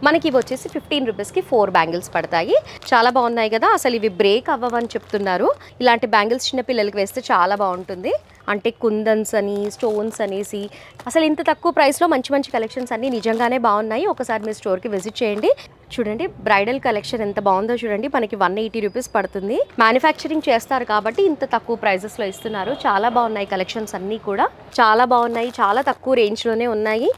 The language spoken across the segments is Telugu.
మనకి ఇవి వచ్చేసి 15 రూపీస్కి 4 బ్యాంగిల్స్ పడతాయి. చాలా బాగున్నాయి కదా, అసలు ఇవి బ్రేక్ అవ్వవని చెప్తున్నారు. ఇలాంటి బ్యాంగిల్స్ చిన్న పిల్లలకి వేస్తే చాలా బాగుంటుంది. అంటే కుందన్స్ అని, స్టోన్స్ అనేసి అసలు ఇంత తక్కువ ప్రైస్లో మంచి మంచి కలెక్షన్స్ అన్నీ నిజంగానే బాగున్నాయి. ఒకసారి మీ స్టోర్కి విజిట్ చేయండి. చూడండి బ్రైడల్ కలెక్షన్ ఎంత బాగుందో చూడండి. మనకి 180 రూపీస్ పడుతుంది. మ్యానుఫ్యాక్చరింగ్ చేస్తారు కాబట్టి ఇంత తక్కువ ప్రైజెస్లో ఇస్తున్నారు. చాలా బాగున్నాయి కలెక్షన్స్ అన్నీ కూడా, చాలా బాగున్నాయి, చాలా తక్కువ రేంజ్లోనే ఉన్నాయి.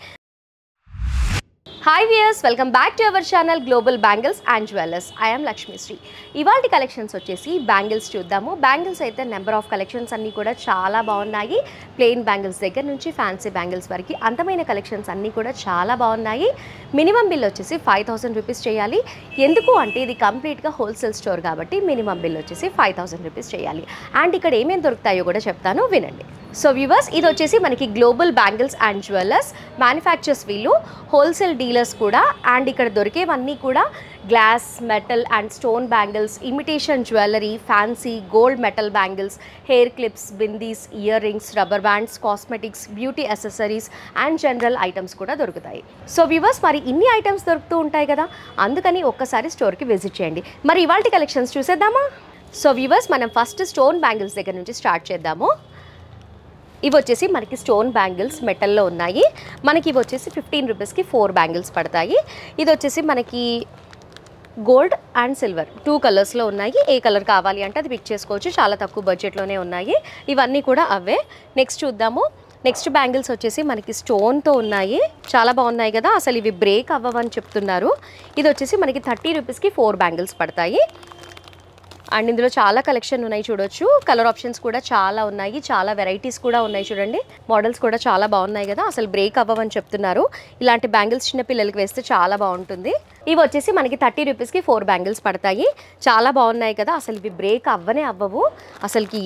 Hi viewers, welcome back to our channel global bangles and jewellers. I'm Lakshmisri. ఇవాళ కలెక్షన్స్ వచ్చేసి బ్యాంగిల్స్ చూద్దాము. బ్యాంగిల్స్ అయితే నెంబర్ ఆఫ్ కలెక్షన్స్ అన్నీ కూడా చాలా బాగున్నాయి. ప్లెయిన్ బ్యాంగిల్స్ దగ్గర నుంచి ఫ్యాన్సీ బ్యాంగిల్స్ వరకు అందమైన కలెక్షన్స్ అన్నీ కూడా చాలా బాగున్నాయి. మినిమం బిల్ వచ్చేసి 5000 రూపీస్ చేయాలి. ఎందుకు అంటే ఇది కంప్లీట్గా హోల్సేల్ స్టోర్ కాబట్టి మినిమం బిల్ వచ్చేసి 5000 రూపీస్ చేయాలి. అండ్ ఇక్కడ ఏమేమి దొరుకుతాయో కూడా చెప్తాను, వినండి. సో వ్యూవర్స్, ఇది వచ్చేసి మనకి global bangles and jewellers manufactures, వీళ్ళు హోల్సేల్ డీలర్స్ కూడా. అండ్ ఇక్కడ దొరికేవన్నీ కూడా glass, metal and stone bangles, imitation jewellery, fancy gold metal bangles, hair clips, bindis, ear rings, rubber bands, cosmetics, beauty accessories and general items కూడా దొరుకుతాయి. సో వ్యూవర్స్, మరి ఇన్ని ఐటమ్స్ దొరుకుతూ ఉంటాయి కదా, అందుకని ఒక్కసారి స్టోర్కి విజిట్ చేయండి. మరి ఇవాళ కలెక్షన్స్ చూసేద్దామా? సో వ్యూవర్స్, మనం ఫస్ట్ స్టోన్ బ్యాంగిల్స్ దగ్గర నుంచి స్టార్ట్ చేద్దాము. ఇవి వచ్చేసి మనకి స్టోన్ బ్యాంగిల్స్ మెటల్లో ఉన్నాయి. మనకి ఇవి వచ్చేసి 15 రూపీస్కి 4 బ్యాంగిల్స్ పడతాయి. ఇది వచ్చేసి మనకి గోల్డ్ అండ్ సిల్వర్ 2 కలర్స్లో ఉన్నాయి. ఏ కలర్ కావాలి అంటే అది పిక్ చేసుకోవచ్చు. చాలా తక్కువ బడ్జెట్లోనే ఉన్నాయి. ఇవన్నీ కూడా అవే. నెక్స్ట్ చూద్దాము. నెక్స్ట్ బ్యాంగిల్స్ వచ్చేసి మనకి స్టోన్తో ఉన్నాయి. చాలా బాగున్నాయి కదా, అసలు ఇవి బ్రేక్ అవ్వవని చెప్తున్నారు. ఇది వచ్చేసి మనకి 30 రూపీస్కి 4 బ్యాంగిల్స్ పడతాయి. అండ్ ఇందులో చాలా కలెక్షన్ ఉన్నాయి, చూడొచ్చు. కలర్ ఆప్షన్స్ కూడా చాలా ఉన్నాయి, చాలా వెరైటీస్ కూడా ఉన్నాయి. చూడండి మోడల్స్ కూడా చాలా బాగున్నాయి కదా, అసలు బ్రేక్ అవ్వవని చెప్తున్నారు. ఇలాంటి బ్యాంగిల్స్ చిన్న పిల్లలకి వేస్తే చాలా బాగుంటుంది. ఇవి వచ్చేసి మనకి 30 రూపీస్కి 4 బ్యాంగిల్స్ పడతాయి. చాలా బాగున్నాయి కదా, అసలు ఇవి బ్రేక్ అవ్వవు. అసలుకి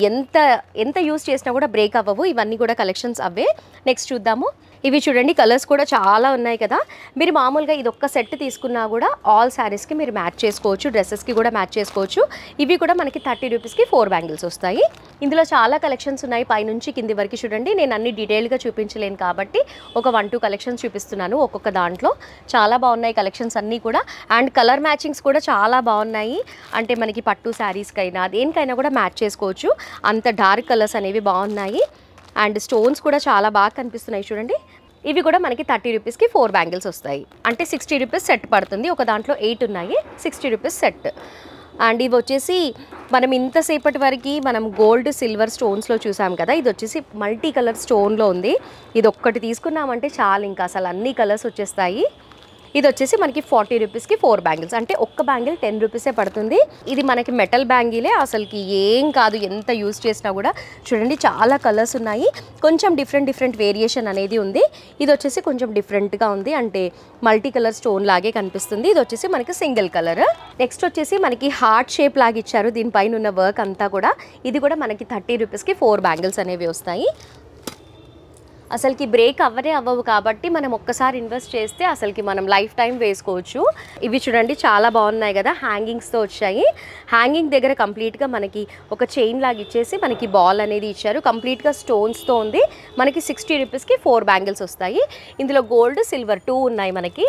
ఎంత యూస్ చేసినా కూడా బ్రేక్ అవ్వవు. ఇవన్నీ కూడా కలెక్షన్స్ అవే. నెక్స్ట్ చూద్దాము. ఇవి చూడండి, కలర్స్ కూడా చాలా ఉన్నాయి కదా. మీరు మామూలుగా ఇది ఒక్క సెట్ తీసుకున్నా కూడా ఆల్ శారీస్కి మీరు మ్యాచ్ చేసుకోవచ్చు, డ్రెస్సెస్కి కూడా మ్యాచ్ చేసుకోవచ్చు. ఇవి కూడా మనకి 30 రూపీస్కి 4 బ్యాంగిల్స్ వస్తాయి. ఇందులో చాలా కలెక్షన్స్ ఉన్నాయి, పైనుంచి కింది వరకు. చూడండి, నేను అన్ని డీటెయిల్గా చూపించలేను కాబట్టి ఒక 1-2 కలెక్షన్స్ చూపిస్తున్నాను ఒక్కొక్క దాంట్లో. చాలా బాగున్నాయి కలెక్షన్స్ అన్నీ కూడా. అండ్ కలర్ మ్యాచింగ్స్ కూడా చాలా బాగున్నాయి. అంటే మనకి పట్టు శారీస్కైనా దేనికైనా కూడా మ్యాచ్ చేసుకోవచ్చు. అంత డార్క్ కలర్స్ అనేవి బాగున్నాయి. అండ్ స్టోన్స్ కూడా చాలా బాగా కనిపిస్తున్నాయి. చూడండి, ఇవి కూడా మనకి 30 రూపీస్కి 4 బ్యాంగిల్స్ వస్తాయి. అంటే 60 రూపీస్ సెట్ పడుతుంది. ఒక దాంట్లో 8 ఉన్నాయి, 60 రూపీస్ సెట్. అండ్ ఇవి వచ్చేసి మనం ఇంతసేపటి వరకు మనం గోల్డ్ సిల్వర్ స్టోన్స్లో చూసాం కదా, ఇది వచ్చేసి మల్టీ కలర్ స్టోన్లో ఉంది. ఇది ఒక్కటి తీసుకున్నామంటే చాలు, ఇంకా అసలు అన్ని కలర్స్ వచ్చేస్తాయి. ఇది వచ్చేసి మనకి 40 రూపీస్కి 4 బ్యాంగిల్స్. అంటే ఒక్క బ్యాంగిల్ 10 రూపీసే పడుతుంది. ఇది మనకి మెటల్ బ్యాంగిలే, అసలుకి ఏం కాదు, ఎంత యూజ్ చేసినా కూడా. చూడండి చాలా కలర్స్ ఉన్నాయి, కొంచెం డిఫరెంట్ వేరియేషన్ అనేది ఉంది. ఇది వచ్చేసి కొంచెం డిఫరెంట్గా ఉంది, అంటే మల్టీ కలర్ స్టోన్ లాగే కనిపిస్తుంది. ఇది వచ్చేసి మనకి సింగిల్ కలర్. నెక్స్ట్ వచ్చేసి మనకి హార్ట్ షేప్ లాగా ఇచ్చారు, దీనిపైన ఉన్న వర్క్ అంతా కూడా. ఇది కూడా మనకి 30 రూపీస్కి 4 బ్యాంగిల్స్ అనేవి వస్తాయి. అసలుకి బ్రేక్ అవ్వవు కాబట్టి మనం ఒక్కసారి ఇన్వెస్ట్ చేస్తే అసలుకి మనం లైఫ్ టైం వేసుకోవచ్చు. ఇవి చూడండి చాలా బాగున్నాయి కదా, హ్యాంగింగ్స్తో వచ్చాయి. హ్యాంగింగ్ దగ్గర కంప్లీట్గా మనకి ఒక చైన్ లాగా ఇచ్చేసి మనకి బాల్ అనేది ఇచ్చారు. కంప్లీట్గా స్టోన్స్తో ఉంది. మనకి 60 రూపీస్కి 4 బ్యాంగిల్స్ వస్తాయి. ఇందులో గోల్డ్ సిల్వర్ 2 ఉన్నాయి, మనకి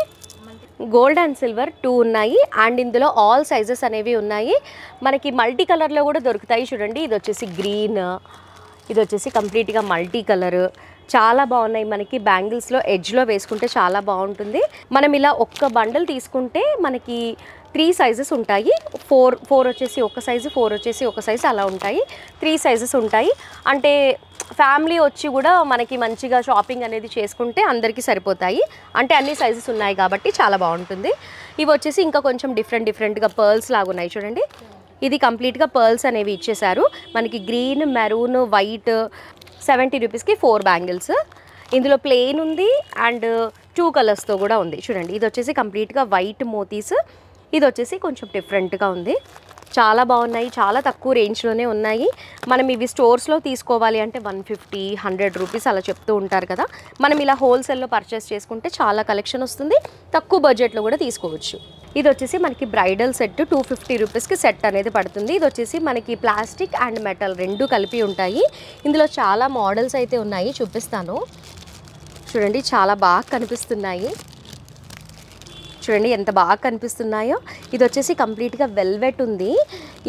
గోల్డ్ అండ్ సిల్వర్ 2 ఉన్నాయి. అండ్ ఇందులో ఆల్ సైజెస్ అనేవి ఉన్నాయి. మనకి మల్టీ కలర్లో కూడా దొరుకుతాయి. చూడండి, ఇది వచ్చేసి గ్రీన్, ఇది వచ్చేసి కంప్లీట్గా మల్టీ కలర్. చాలా బాగున్నాయి. మనకి బ్యాంగిల్స్లో ఎడ్జ్లో వేసుకుంటే చాలా బాగుంటుంది. మనం ఇలా ఒక్క బండల్ తీసుకుంటే మనకి 3 సైజెస్ ఉంటాయి. 4 వచ్చేసి ఒక సైజు, 4 వచ్చేసి ఒక సైజు, అలా ఉంటాయి. 3 సైజెస్ ఉంటాయి. అంటే ఫ్యామిలీ వచ్చి కూడా మనకి మంచిగా షాపింగ్ అనేది చేసుకుంటే అందరికీ సరిపోతాయి. అంటే అన్ని సైజెస్ ఉన్నాయి కాబట్టి చాలా బాగుంటుంది. ఇవి వచ్చేసి ఇంకా కొంచెం డిఫరెంట్గా పర్ల్స్ లాగా ఉన్నాయి. చూడండి, ఇది కంప్లీట్గా పర్ల్స్ అనేవి ఇచ్చేసారు. మనకి గ్రీన్, మెరూన్, వైట్ 70 రూపీస్కి 4 బ్యాంగిల్స్. ఇందులో ప్లెయిన్ ఉంది అండ్ 2 కలర్స్తో కూడా ఉంది. చూడండి, ఇది వచ్చేసి కంప్లీట్గా వైట్ మోతీస్. ఇది వచ్చేసి కొంచెం డిఫరెంట్గా ఉంది. చాలా బాగున్నాయి, చాలా తక్కువ రేంజ్లోనే ఉన్నాయి. మనం ఇవి స్టోర్స్లో తీసుకోవాలి అంటే 150-100 రూపీస్ అలా చెప్తూ ఉంటారు కదా. మనం ఇలా హోల్సేల్లో పర్చేస్ చేసుకుంటే చాలా కలెక్షన్ వస్తుంది, తక్కువ బడ్జెట్లో కూడా తీసుకోవచ్చు. ఇది వచ్చేసి మనకి బ్రైడల్ సెట్ 250 రూపీస్కి సెట్ అనేది పడుతుంది. ఇది వచ్చేసి మనకి ప్లాస్టిక్ అండ్ మెటల్ 2 కలిపి ఉంటాయి. ఇందులో చాలా మోడల్స్ అయితే ఉన్నాయి, చూపిస్తాను. చూడండి చాలా బాగా కనిపిస్తున్నాయి. చూడండి ఎంత బాగా కనిపిస్తున్నాయో. ఇది వచ్చేసి కంప్లీట్గా వెల్వెట్ ఉంది.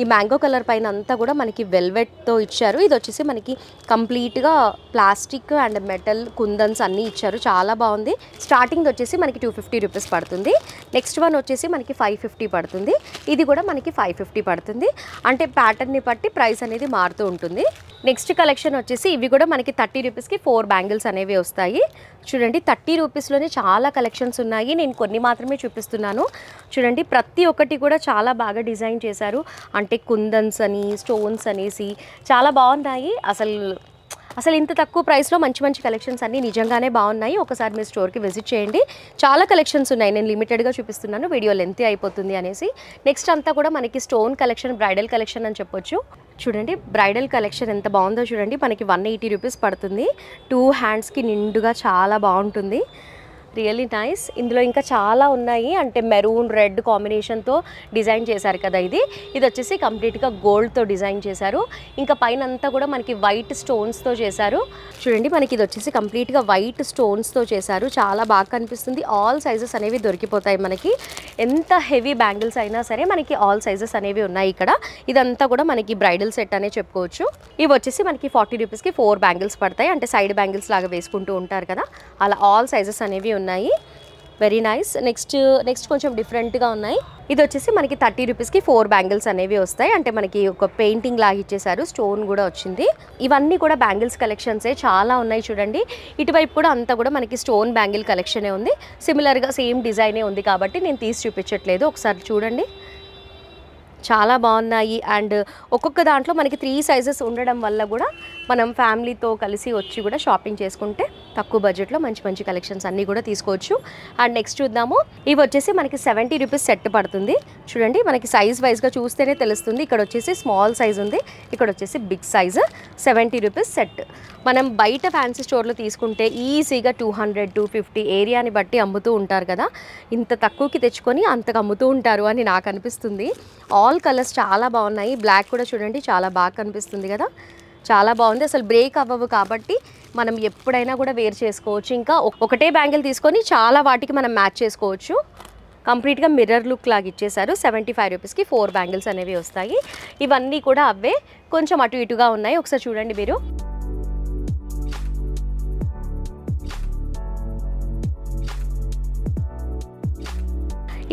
ఈ మ్యాంగో కలర్ పైన అంతా కూడా మనకి వెల్వెట్తో ఇచ్చారు. ఇది వచ్చేసి మనకి కంప్లీట్గా ప్లాస్టిక్ అండ్ మెటల్ కుందన్స్ అన్నీ ఇచ్చారు. చాలా బాగుంది. స్టార్టింగ్ వచ్చేసి మనకి 250 రూపీస్ పడుతుంది. నెక్స్ట్ వన్ వచ్చేసి మనకి 550 పడుతుంది. ఇది కూడా మనకి 550 పడుతుంది. అంటే ప్యాటర్న్ని బట్టి ప్రైస్ అనేది మారుతూ ఉంటుంది. నెక్స్ట్ కలెక్షన్ వచ్చేసి ఇవి కూడా మనకి 30 రూపీస్కి 4 బ్యాంగిల్స్ అనేవి వస్తాయి. చూడండి 30 రూపీస్లోనే చాలా కలెక్షన్స్ ఉన్నాయి. నేను కొన్ని మాత్రమే చూపిస్తున్నాను. చూడండి ప్రతి ఒక్కటి కూడా చాలా బాగా డిజైన్ చేశారు. అంటే కుందన్స్ అని, స్టోన్స్ అనేసి చాలా బాగున్నాయి. అసలు ఇంత తక్కువ ప్రైస్లో మంచి మంచి కలెక్షన్స్ అన్నీ నిజంగానే బాగున్నాయి. ఒకసారి మీ స్టోర్కి విజిట్ చేయండి. చాలా కలెక్షన్స్ ఉన్నాయి. నేను లిమిటెడ్గా చూపిస్తున్నాను, వీడియో లెంత్ అయిపోతుంది అనేసి. నెక్స్ట్ అంతా కూడా మనకి స్టోన్ కలెక్షన్, బ్రైడల్ కలెక్షన్ అని చెప్పొచ్చు. చూడండి బ్రైడల్ కలెక్షన్ ఎంత బాగుందో చూడండి. మనకి 180 రూపీస్ పడుతుంది. 2 హ్యాండ్స్కి నిండుగా చాలా బాగుంటుంది. Really nice. ఇందులో ఇంకా చాలా ఉన్నాయి. అంటే మెరూన్ రెడ్ కాంబినేషన్తో డిజైన్ చేశారు కదా. ఇది వచ్చేసి కంప్లీట్గా గోల్డ్తో డిజైన్ చేశారు. ఇంకా పైన అంతా కూడా మనకి వైట్ స్టోన్స్తో చేశారు. చూడండి మనకి ఇది వచ్చేసి కంప్లీట్గా వైట్ స్టోన్స్తో చేశారు. చాలా బాగా కనిపిస్తుంది. ఆల్ సైజెస్ అనేవి దొరికిపోతాయి మనకి. ఎంత హెవీ బ్యాంగిల్స్ అయినా సరే మనకి ఆల్ సైజెస్ అనేవి ఉన్నాయి ఇక్కడ. ఇదంతా కూడా మనకి బ్రైడల్ సెట్ అనే చెప్పుకోవచ్చు. ఇవి వచ్చేసి మనకి 40 రూపీస్కి 4 బ్యాంగిల్స్ పడతాయి. అంటే సైడ్ బ్యాంగిల్స్ లాగా వేసుకుంటూ ఉంటారు కదా, అలా ఆల్ సైజెస్ అనేవి ఉన్నాయి. Very nice. నెక్స్ట్ కొంచెం డిఫరెంట్గా ఉన్నాయి. ఇది వచ్చేసి మనకి 30 రూపీస్కి 4 బ్యాంగిల్స్ అనేవి వస్తాయి. అంటే మనకి ఒక పెయింటింగ్ లాగా ఇచ్చేసారు. స్టోన్ కూడా వచ్చింది. ఇవన్నీ కూడా బ్యాంగిల్స్ కలెక్షన్సే చాలా ఉన్నాయి. చూడండి ఇటువైపు కూడా అంతా కూడా మనకి స్టోన్ బ్యాంగిల్ కలెక్షనే ఉంది. సిమిలర్గా సేమ్ డిజైనే ఉంది కాబట్టి నేను తీసి చూపించట్లేదు. ఒకసారి చూడండి చాలా బాగున్నాయి. అండ్ ఒక్కొక్క దాంట్లో మనకి 3 సైజెస్ ఉండడం వల్ల కూడా మనం ఫ్యామిలీతో కలిసి వచ్చి కూడా షాపింగ్ చేసుకుంటే తక్కువ బడ్జెట్లో మంచి మంచి కలెక్షన్స్ అన్నీ కూడా తీసుకోవచ్చు. అండ్ నెక్స్ట్ చూద్దాము. ఇవి వచ్చేసి మనకి 70 రూపీస్ సెట్ పడుతుంది. చూడండి మనకి సైజ్ వైజ్గా చూస్తేనే తెలుస్తుంది. ఇక్కడ వచ్చేసి స్మాల్ సైజ్ ఉంది, ఇక్కడ వచ్చేసి బిగ్ సైజ్. 70 rupees set. మనం బయట ఫ్యాన్సీ స్టోర్లో తీసుకుంటే ఈజీగా 200, 250 ఏరియాని బట్టి అమ్ముతూ ఉంటారు కదా. ఇంత తక్కువకి తెచ్చుకొని అంతకు అమ్ముతూ ఉంటారు అని నాకు అనిపిస్తుంది. ఆల్ కలర్స్ చాలా బాగున్నాయి. బ్లాక్ కూడా చూడండి చాలా బాగా కనిపిస్తుంది కదా, చాలా బాగుంది. అసలు బ్రేక్ అవ్వవు కాబట్టి మనం ఎప్పుడైనా కూడా వేర్ చేసుకోవచ్చు. ఇంకా ఒకటే బ్యాంగిల్ తీసుకొని చాలా వాటికి మనం మ్యాచ్ చేసుకోవచ్చు. కంప్లీట్గా మిర్రర్ లుక్ లాగా ఇచ్చేసారు. 75 రూపీస్కి 4 బ్యాంగిల్స్ అనేవి వస్తాయి. ఇవన్నీ కూడా అవే, కొంచెం అటు ఇటుగా ఉన్నాయి. ఒకసారి చూడండి మీరు.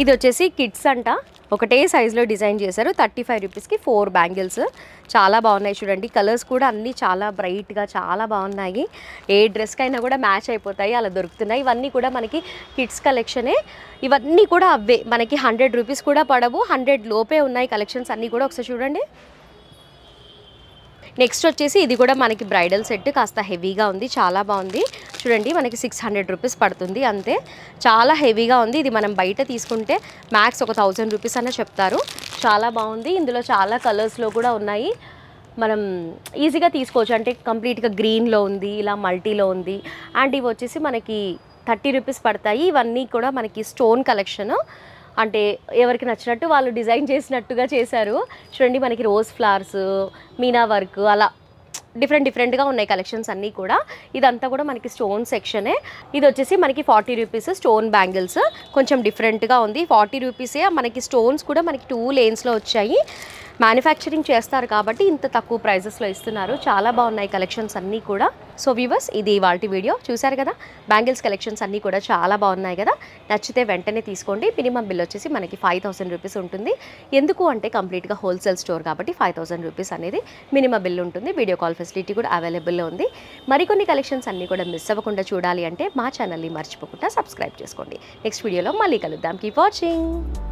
ఇది వచ్చేసి కిడ్స్ అంట. ఒకటే సైజులో డిజైన్ చేశారు. 35 రూపీస్కి 4 బ్యాంగిల్స్. చాలా బాగున్నాయి చూడండి. కలర్స్ కూడా అన్నీ చాలా బ్రైట్గా చాలా బాగున్నాయి. ఏ డ్రెస్కైనా కూడా మ్యాచ్ అయిపోతాయి, అలా దొరుకుతున్నాయి. ఇవన్నీ కూడా మనకి కిడ్స్ కలెక్షనే. ఇవన్నీ కూడా అవే, మనకి 100 రూపీస్ కూడా పడవు, 100 లోపే ఉన్నాయి కలెక్షన్స్ అన్నీ కూడా. ఒకసారి చూడండి. నెక్స్ట్ వచ్చేసి ఇది కూడా మనకి బ్రైడల్ సెట్. కాస్త హెవీగా ఉంది, చాలా బాగుంది. చూడండి మనకి 600 రూపీస్ పడుతుంది అంతే. చాలా హెవీగా ఉంది. ఇది మనం బయట తీసుకుంటే మ్యాక్స్ ఒక 1000 రూపీస్ అన్న చెప్తారు. చాలా బాగుంది. ఇందులో చాలా కలర్స్లో కూడా ఉన్నాయి. మనం ఈజీగా తీసుకోవచ్చు. అంటే కంప్లీట్గా గ్రీన్లో ఉంది, ఇలా మల్టీలో ఉంది. అండ్ ఇవి వచ్చేసి మనకి 30 రూపీస్ పడతాయి. ఇవన్నీ కూడా మనకి స్టోన్ కలెక్షన్. అంటే ఎవరికి నచ్చినట్టు వాళ్ళు డిజైన్ చేసినట్టుగా చేశారు. చూడండి మనకి రోజ్ ఫ్లవర్స్, మీనా వర్క్, అలా డిఫరెంట్గా ఉన్నాయి కలెక్షన్స్ అన్నీ కూడా. ఇదంతా కూడా మనకి స్టోన్ సెక్షనే. ఇది వచ్చేసి మనకి 40 రూపీస్ స్టోన్ బ్యాంగిల్స్. కొంచెం డిఫరెంట్గా ఉంది. 40 రూపీసే. మనకి స్టోన్స్ కూడా మనకి 2 లేన్స్లో వచ్చాయి. మ్యానుఫ్యాక్చరింగ్ చేస్తారు కాబట్టి ఇంత తక్కువ ప్రైజెస్లో ఇస్తున్నారు. చాలా బాగున్నాయి కలెక్షన్స్ అన్నీ కూడా. సో వ్యూవర్స్, ఇది ఇవాల్టి వీడియో. చూసారు కదా, బ్యాంగిల్స్ కలెక్షన్స్ అన్నీ కూడా చాలా బాగున్నాయి కదా. నచ్చితే వెంటనే తీసుకోండి. మినిమం బిల్ వచ్చేసి మనకి 5000 రూపీస్ ఉంటుంది. ఎందుకు అంటే కంప్లీట్గా హోల్సేల్ స్టోర్ కాబట్టి 5000 రూపీస్ అనేది మినిమం బిల్ ఉంటుంది. వీడియో కాల్ ఫెసిలిటీ కూడా అవైలబుల్లో ఉంది. మరికొన్ని కలెక్షన్స్ అన్నీ కూడా మిస్ అవ్వకుండా చూడాలి అంటే మా ఛానల్ని మర్చిపోకుండా సబ్స్క్రైబ్ చేసుకోండి. నెక్స్ట్ వీడియోలో మళ్ళీ కలుద్దాం. Keep watching.